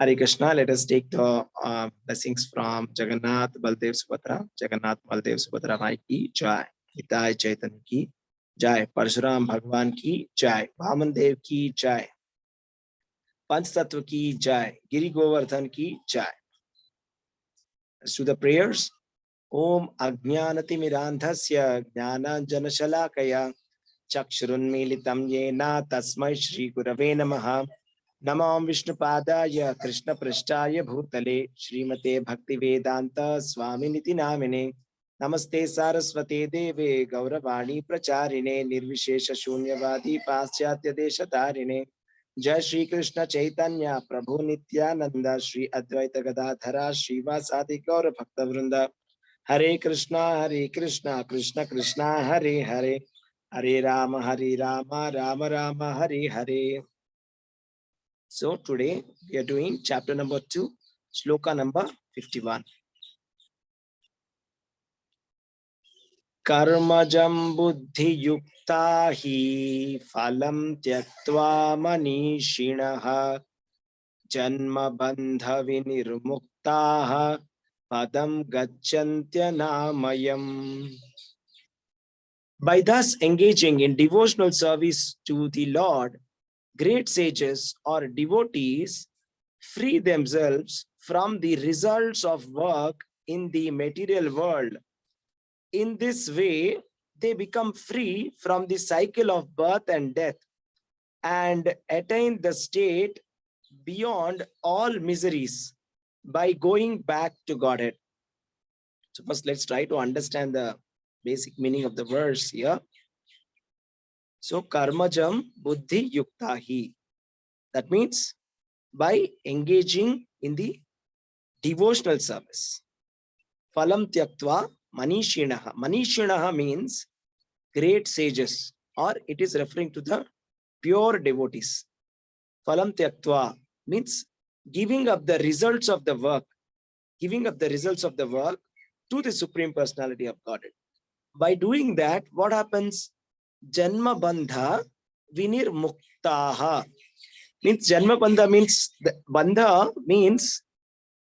Hare Krishna. Let us take the blessings from Jagannath, Baldev, Subhadra. Jagannath, Baldev, Subhadra Mai ki jai. Nitai Chaitanya ki jai. Parshuram Bhagwan ki jai. Vaman Dev ki jai. Panch Tattva ki jai. Giri Govardhan ki jai. Let's do the prayers. Om Ajnanati Mirandhasya Jnananjana Shalakaya Chakshurunmilitam Yena Tasmai Shri Gurave Namaha. Namam Vishnupadaya Krishna Prashtaya Bhutale Srimate Bhakti Vedanta Swaminiti Namine Namaste Saraswate Deve Gauravani Pracharine Nirvishesha Shunyavadi Paschatya Deshatarine Jai Shri Krishna Chaitanya Prabhu Nityananda Shri Advaita Gadadhara Srivasadi Gaura Bhakta Vrinda Hare Krishna Krishna Krishna Hare Hare Hare Rama Rama Rama Hare Hare. So today we are doing chapter number 2, shloka number 51. Karmajam buddhi yukta hi phalam tyaktva manishinaha janma bandha vinirmuktaha padam gacchantya namayam. By thus engaging in devotional service to the Lord, great sages or devotees free themselves from the results of work in the material world. In this way, they become free from the cycle of birth and death and attain the state beyond all miseries by going back to Godhead. So first, let's try to understand the basic meaning of the verse here. So, karmajam buddhi yuktahi. That means by engaging in the devotional service. Phalam tyaktva manishinaha. Manishinaha means great sages, or it is referring to the pure devotees. Phalam tyaktva means giving up the results of the work, giving up the results of the work to the Supreme Personality of Godhead. By doing that, what happens? Janma bandha vinir muktaha. Means janma bandha means bandha means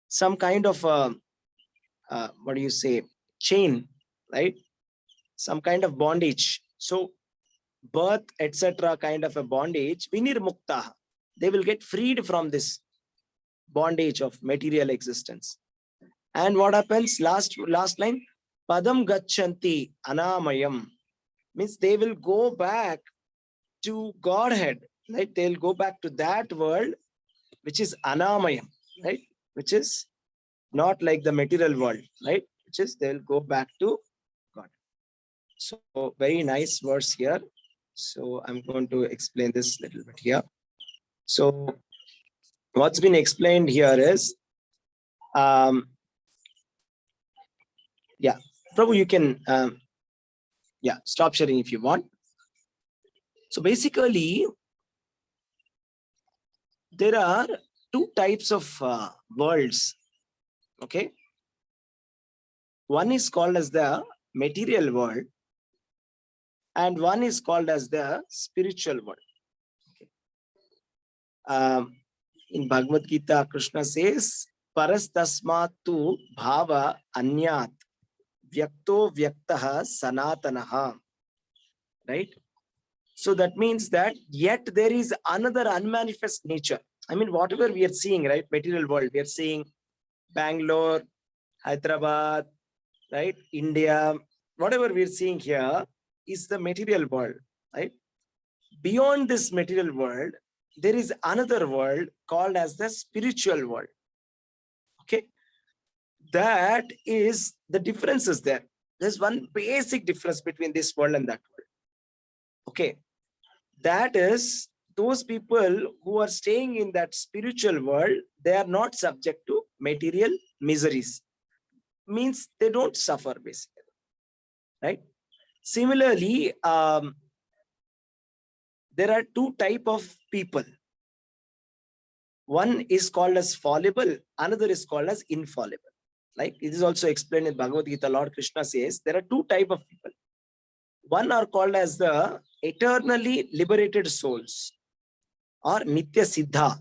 some kind of what do you say, chain, right? Some kind of bondage. So birth, etc., kind of a bondage. Vinir muktaha. They will get freed from this bondage of material existence. And what happens? Last line. Padam gacchanti anamayam. Means they will go back to Godhead, right? They'll go back to that world, which is anamayam, right? Which is not like the material world, right? Which is they'll go back to God. So very nice verse here. So I'm going to explain this a little bit here. So what's been explained here is, yeah, Prabhu, you can, stop sharing if you want. So basically, there are two types of worlds. Okay. One is called as the material world, and one is called as the spiritual world. Okay. In Bhagavad Gita, Krishna says, Parastasmat tu bhava anyat vyakto vyaktaha sanatanaha. Right? So that means that yet there is another unmanifest nature. I mean, whatever we are seeing, right? Material world, we are seeing Bangalore, Hyderabad, right? India, whatever we are seeing here is the material world, right? Beyond this material world, there is another world called as the spiritual world. Okay. That is the difference is there. There's one basic difference between this world and that world. Okay. That is, those people who are staying in that spiritual world, they are not subject to material miseries. Means they don't suffer, basically. Right? Similarly, there are two types of people. One is called as fallible, another is called as infallible. Like it is also explained in Bhagavad Gita, Lord Krishna says there are two types of people. One are called as the eternally liberated souls or Nitya Siddha.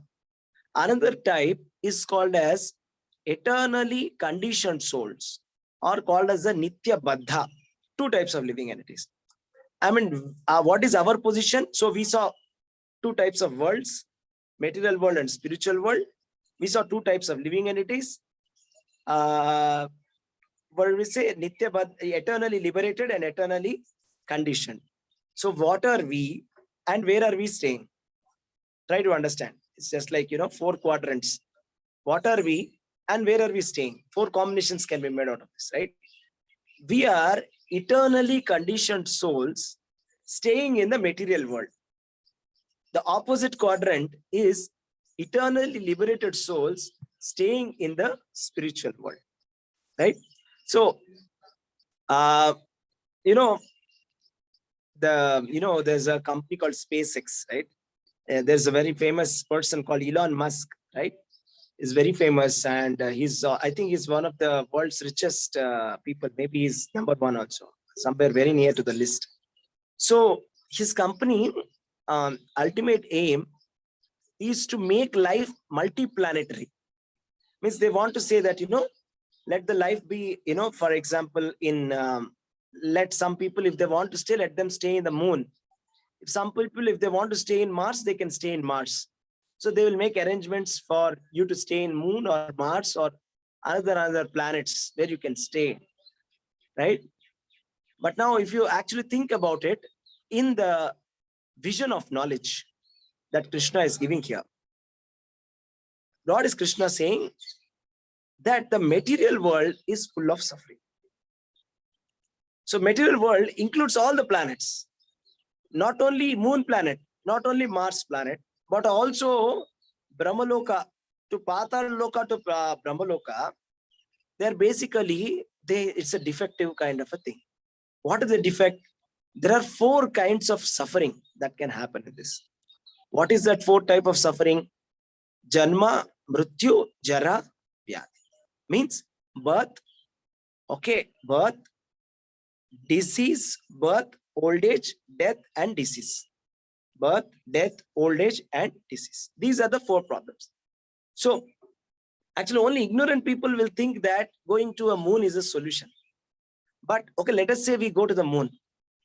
Another type is called as eternally conditioned souls, or called as the Nitya Baddha. Two types of living entities. I mean, what is our position? So we saw two types of worlds, material world and spiritual world. We saw two types of living entities. What we say, Nitya Baddha, eternally liberated and eternally conditioned. So what are we and where are we staying? Try to understand. It's just like, four quadrants. What are we and where are we staying? Four combinations can be made out of this, right? We are eternally conditioned souls staying in the material world. The opposite quadrant is eternally liberated souls staying in the spiritual world, right? So, there's a company called SpaceX, right? There's a very famous person called Elon Musk, right? Is very famous, and I think he's one of the world's richest people. Maybe he's number one also, somewhere very near to the list. So his company ultimate aim is to make life multiplanetary. Means they want to say that, let the life be, for example, in let some people, if they want to stay, let them stay in the moon. If some people, if they want to stay in Mars, they can stay in Mars. So they will make arrangements for you to stay in moon or Mars or other planets where you can stay, right? But now if you actually think about it, in the vision of knowledge that Krishna is giving here, Lord is Krishna saying that the material world is full of suffering. So material world includes all the planets, not only moon planet, not only Mars planet, but also Brahmaloka to Patalaloka to Brahmaloka. They're basically, it's a defective kind of a thing. What is the defect? There are four kinds of suffering that can happen in this. What is that four type of suffering? Janma, Mrityu, Jara, Vyadhi. Means birth, birth, disease, birth, old age, death, and disease. Birth, death, old age, and disease. These are the four problems. So actually only ignorant people will think that going to a moon is a solution. But okay, let us say we go to the moon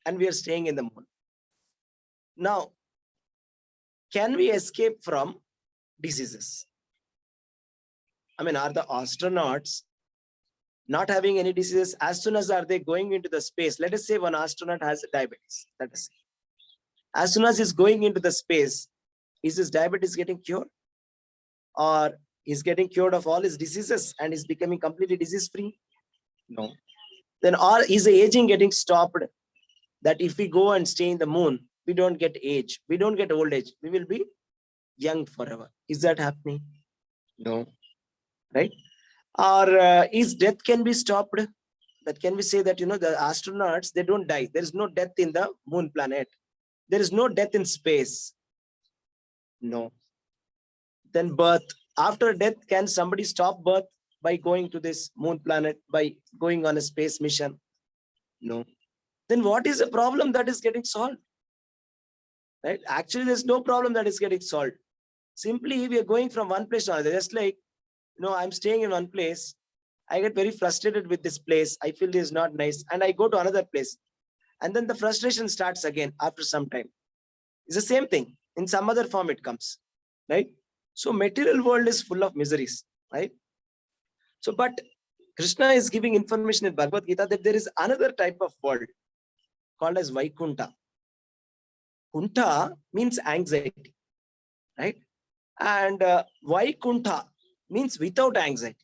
and we are staying in the moon. Now, can we escape from diseases? I mean, are the astronauts not having any diseases as soon as are they going into the space? Let us say one astronaut has diabetes. Let us say. As soon as he's going into the space, is his diabetes getting cured? Or he's getting cured of all his diseases and is becoming completely disease-free? No. Then or is the aging getting stopped? That if we go and stay in the moon, we don't get age, we don't get old age, we will be young forever. Is that happening? No. Right? Or is death can be stopped? That can we say that, the astronauts, they don't die. There is no death in the moon planet. There is no death in space. No. Then birth. After death, can somebody stop birth by going to this moon planet, by going on a space mission? No. Then what is the problem that is getting solved? Right? Actually, there's no problem that is getting solved. Simply, we are going from one place to another. Just like, I'm staying in one place. I get very frustrated with this place. I feel this is not nice. And I go to another place. And then the frustration starts again after some time. It's the same thing. In some other form it comes. Right? So material world is full of miseries. Right? So, but Krishna is giving information in Bhagavad Gita that there is another type of world called as Vaikunta. Kunta means anxiety. Right? And Vaikunta means without anxiety.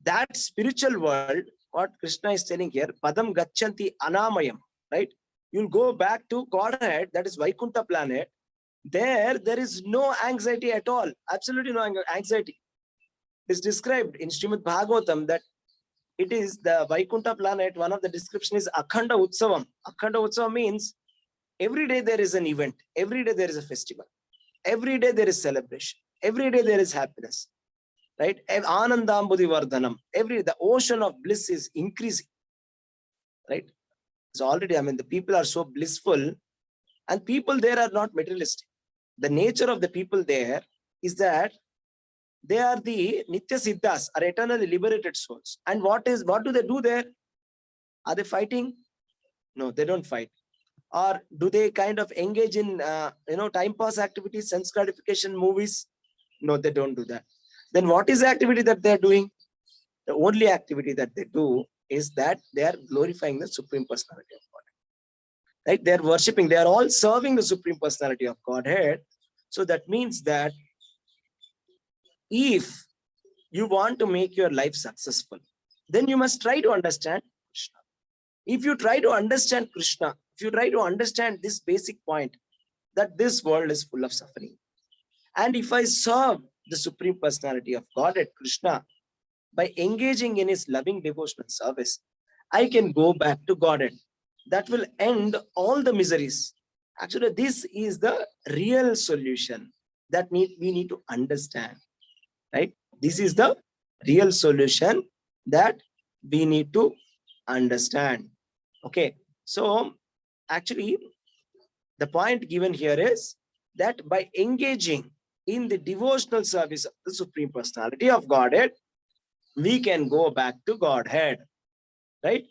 That spiritual world, what Krishna is telling here, Padam Gachanti Anamayam, right? You'll go back to Godhead, that is Vaikunta planet. There is no anxiety at all. Absolutely no anxiety. It's described in Srimad Bhagavatam that it is the Vaikunta planet. One of the description is Akhanda Utsavam. Akhanda Utsavam means every day there is an event. Every day there is a festival. Every day there is celebration. Every day there is happiness. Right? Anandambudhi Vardhanam. The ocean of bliss is increasing. Right? It's already, the people are so blissful, and people there are not materialistic. The nature of the people there is that They are the Nitya Siddhas, are eternally liberated souls. And what do they do there? Are they fighting? No, they don't fight. Or do they kind of engage in time pass activities, sense gratification, movies? No, they don't do that. Then what is the activity that they are doing? The only activity that they do is that they are glorifying the Supreme Personality of Godhead. Right? They are worshipping. They are all serving the Supreme Personality of Godhead. So that means that if you want to make your life successful, then you must try to understand Krishna. If you try to understand Krishna, if you try to understand this basic point, that this world is full of suffering. And if I serve the Supreme Personality of Godhead, Krishna, by engaging in his loving devotional service, I can go back to Godhead. That will end all the miseries. Actually, this is the real solution that we need to understand. Right? This is the real solution that we need to understand. Okay. So actually, the point given here is that by engaging in the devotional service of the Supreme Personality of Godhead, we can go back to Godhead. Right?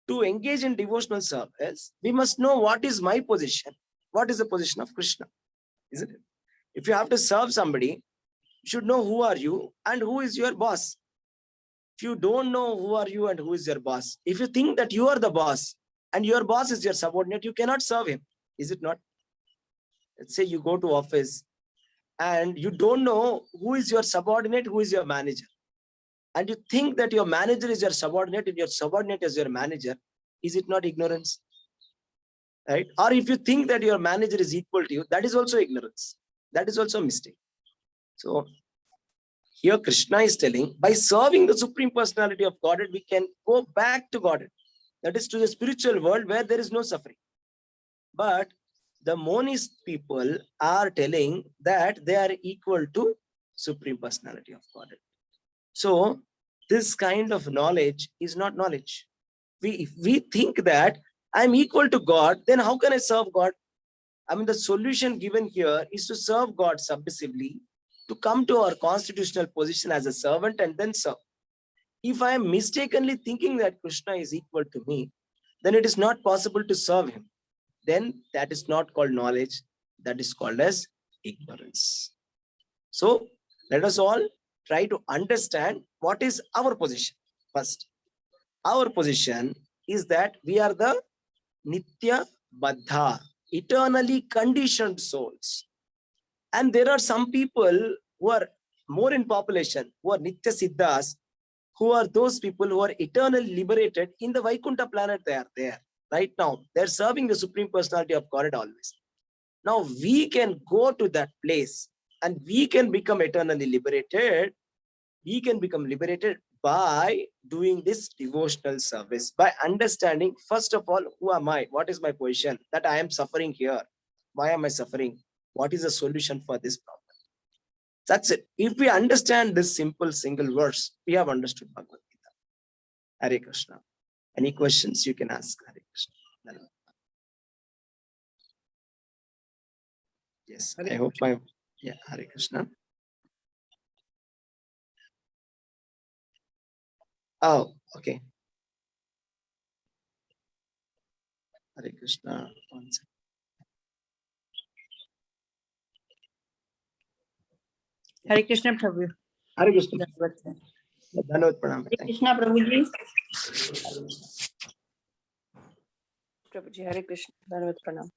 To engage in devotional service, we must know what is my position, what is the position of Krishna, isn't it? If you have to serve somebody, you should know who are you and who is your boss. If you don't know who are you and who is your boss, if you think that you are the boss and your boss is your subordinate, you cannot serve him, is it not? Let's say you go to office and you don't know who is your subordinate, who is your manager, and you think that your manager is your subordinate and your subordinate is your manager, is it not ignorance? Right? Or if you think that your manager is equal to you, that is also ignorance. That is also a mistake. So here Krishna is telling, by serving the Supreme Personality of Godhead, we can go back to Godhead. That is to the spiritual world where there is no suffering. But the monist people are telling that they are equal to Supreme Personality of Godhead. So this kind of knowledge is not knowledge. If we think that I'm equal to God, then how can I serve God? I mean, the solution given here is to serve God submissively, to come to our constitutional position as a servant and then serve. If I am mistakenly thinking that Krishna is equal to me, then it is not possible to serve him. Then that is not called knowledge. That is called as ignorance. So let us all try to understand what is our position. First, our position is that we are the Nitya Baddha, eternally conditioned souls. And there are some people who are more in population, who are Nitya Siddhas, who are those people who are eternally liberated in the Vaikuntha planet. They are there right now. They're serving the Supreme Personality of Godhead always. Now we can go to that place and we can become eternally liberated. We can become liberated by doing this devotional service, by understanding, first of all, who am I? What is my position? That I am suffering here. Why am I suffering? What is the solution for this problem? That's it. If we understand this simple single verse, we have understood Bhagavad Gita. Hare Krishna. Any questions you can ask? Hare Krishna. Yes, I hope my... Yeah, Hare Krishna. Oh, okay. Hare Krishna. One second. Hare Krishna, Prabhu. Hare Krishna. Dhanavad pranam. Hare Krishna, Prabhuji. Prabhuji, Hare Krishna. Dhanavad pranam.